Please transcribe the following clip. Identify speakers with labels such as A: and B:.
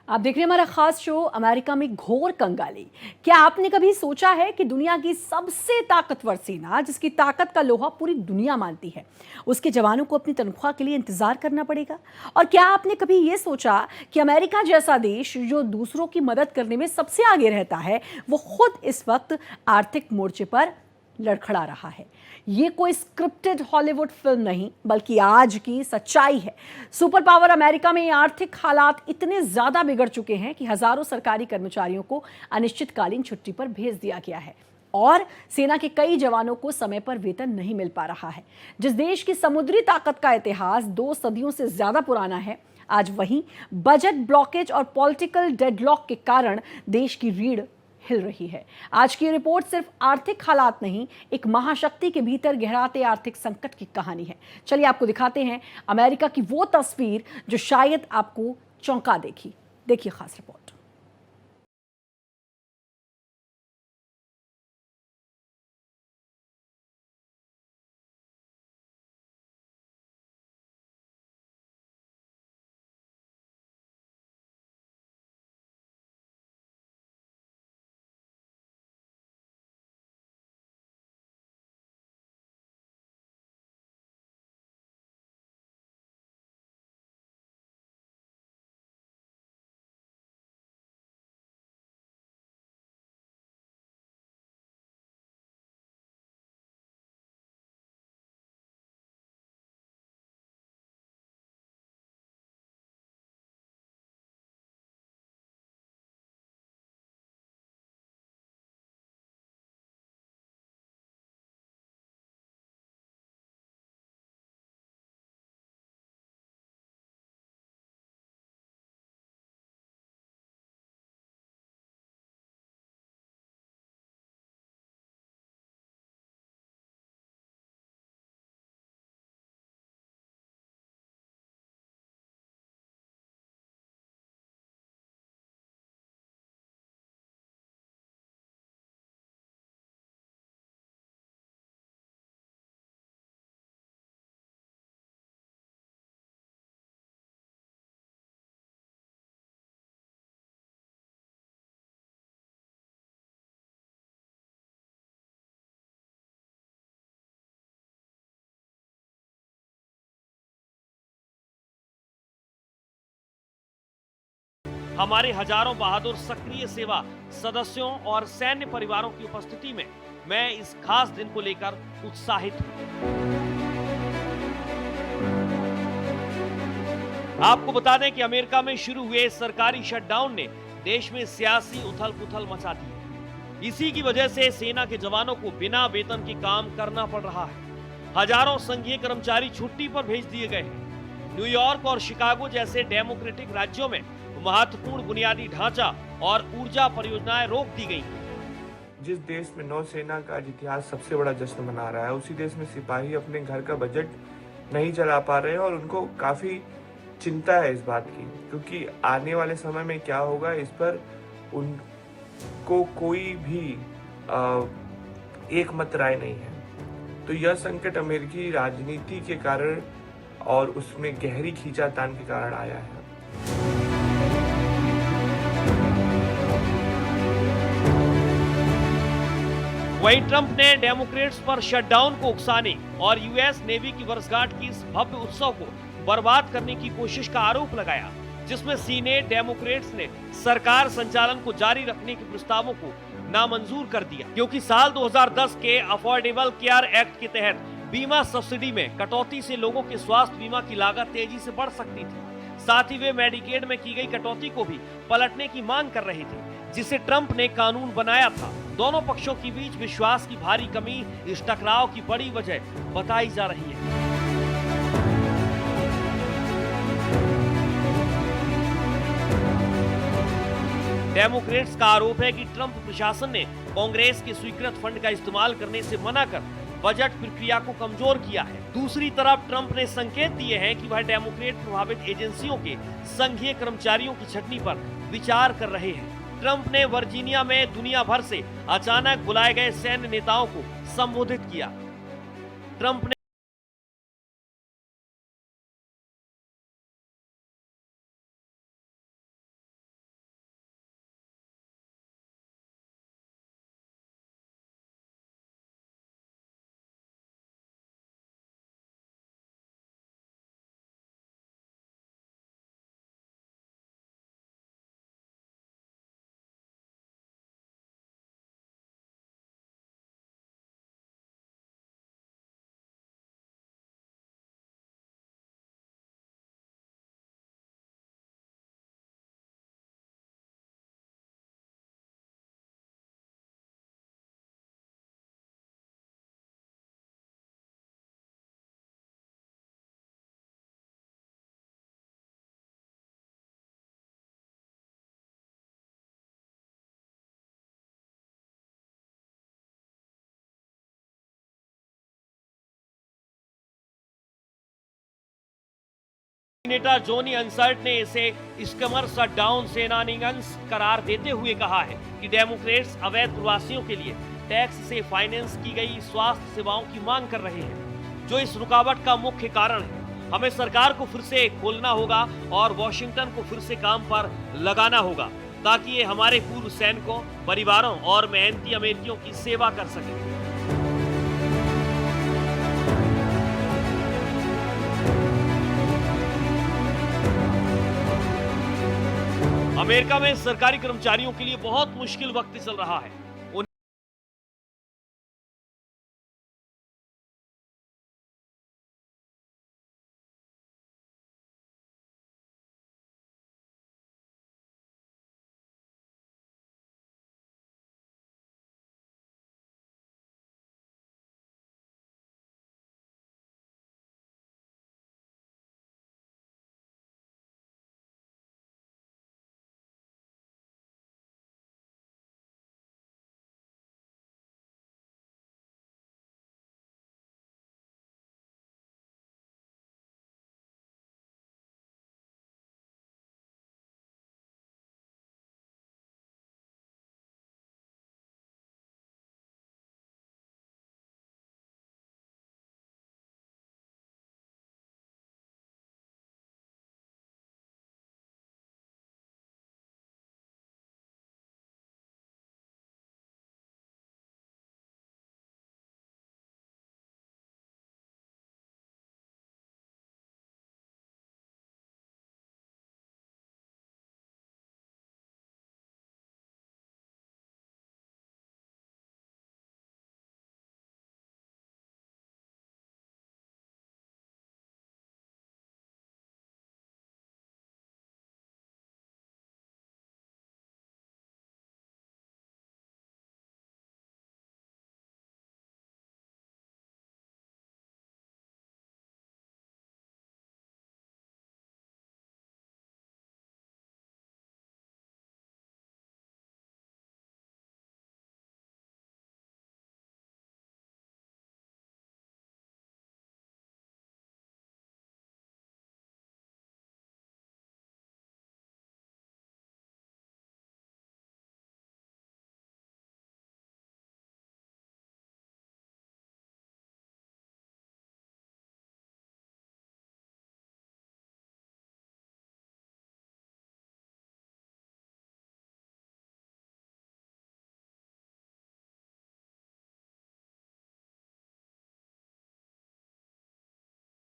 A: आप देख रहे हैं हमारा खास शो अमेरिका में घोर कंगाली। क्या आपने कभी सोचा है कि दुनिया की सबसे ताकतवर सेना, जिसकी ताकत का लोहा पूरी दुनिया मानती है, उसके जवानों को अपनी तनख्वाह के लिए इंतजार करना पड़ेगा? और क्या आपने कभी ये सोचा कि अमेरिका जैसा देश जो दूसरों की मदद करने में सबसे आगे रहता है, वो खुद इस वक्त आर्थिक मोर्चे पर लड़खड़ा रहा है? ये कोई स्क्रिप्टेड हॉलीवुड फिल्म नहीं, बल्कि आज की सच्चाई है। सुपर पावर अमेरिका में आर्थिक हालात इतने ज्यादा बिगड़ चुके हैं कि हजारों सरकारी कर्मचारियों को अनिश्चितकालीन छुट्टी पर भेज दिया गया है और सेना के कई जवानों को समय पर वेतन नहीं मिल पा रहा है। जिस देश की समुद्री ताकत का इतिहास 2 सदियों से ज्यादा पुराना है, आज वहीं बजट ब्लॉकेज और पॉलिटिकल डेडलॉक के कारण देश की रीढ़ हिल रही है। आज की रिपोर्ट सिर्फ आर्थिक हालात नहीं, एक महाशक्ति के भीतर गहराते आर्थिक संकट की कहानी है। चलिए आपको दिखाते हैं अमेरिका की वो तस्वीर जो शायद आपको चौंका देगी। देखिए खास रिपोर्ट।
B: हमारे हजारों बहादुर सक्रिय सेवा सदस्यों और सैन्य परिवारों की उपस्थिति में मैं इस खास दिन को लेकर उत्साहित हूं। आपको बता दें कि अमेरिका में शुरू हुए सरकारी शटडाउन ने देश में सियासी उथल-पुथल मचा दी है। इसी की वजह से सेना के जवानों को बिना वेतन के काम करना पड़ रहा है। हजारों संघीय कर्मचारी छुट्टी पर भेज दिए गए हैं। न्यूयॉर्क और शिकागो जैसे डेमोक्रेटिक राज्यों में महत्वपूर्ण बुनियादी ढांचा और ऊर्जा परियोजनाएं रोक दी गई।
C: जिस देश में नौसेना का इतिहास सबसे बड़ा जश्न मना रहा है, उसी देश में सिपाही अपने घर का बजट नहीं चला पा रहे हैं और उनको काफी चिंता है इस बात की, क्योंकि आने वाले समय में क्या होगा इस पर उनको कोई भी एक मत राय नहीं है। तो यह संकट अमेरिकी राजनीति के कारण और उसमें गहरी खींचातान के कारण आया है।
B: वहीं ट्रंप ने डेमोक्रेट्स पर शटडाउन को उकसाने और यूएस नेवी की वर्षगांठ की इस भव्य उत्सव को बर्बाद करने की कोशिश का आरोप लगाया, जिसमें सीनेट डेमोक्रेट्स ने सरकार संचालन को जारी रखने के प्रस्तावों को नामंजूर कर दिया, क्योंकि साल 2010 के अफोर्डेबल केयर एक्ट के तहत बीमा सब्सिडी में कटौती से लोगों के स्वास्थ्य बीमा की लागत तेजी से बढ़ सकती थी। साथ ही वे मेडिकेड में की गई कटौती को भी पलटने की मांग कर रहे थे, जिसे ट्रंप ने कानून बनाया था। दोनों पक्षों के बीच विश्वास की भारी कमी इस टकराव की बड़ी वजह बताई जा रही है। डेमोक्रेट्स का आरोप है कि ट्रंप प्रशासन ने कांग्रेस के स्वीकृत फंड का इस्तेमाल करने से मना कर बजट प्रक्रिया को कमजोर किया है। दूसरी तरफ ट्रंप ने संकेत दिए हैं कि वह डेमोक्रेट प्रभावित एजेंसियों के संघीय कर्मचारियों की छटनी पर विचार कर रहे हैं। ट्रंप ने वर्जीनिया में दुनिया भर से अचानक बुलाए गए सैन्य नेताओं को संबोधित किया। ट्रंप ने नेता जोनी अंसर्ट ने इसे स्कमर शटडाउन सेनानिगंस करार देते हुए कहा है कि डेमोक्रेट्स अवैध प्रवासियों के लिए टैक्स से फाइनेंस की गई स्वास्थ्य सेवाओं की मांग कर रहे हैं, जो इस रुकावट का मुख्य कारण है। हमें सरकार को फिर से खोलना होगा और वॉशिंगटन को फिर से काम पर लगाना होगा ताकि ये हमारे पूर्व सैनिकों, परिवारों और मेहनती अमेरिकियों की सेवा कर सके। अमेरिका में सरकारी कर्मचारियों के लिए बहुत मुश्किल वक्त चल रहा है।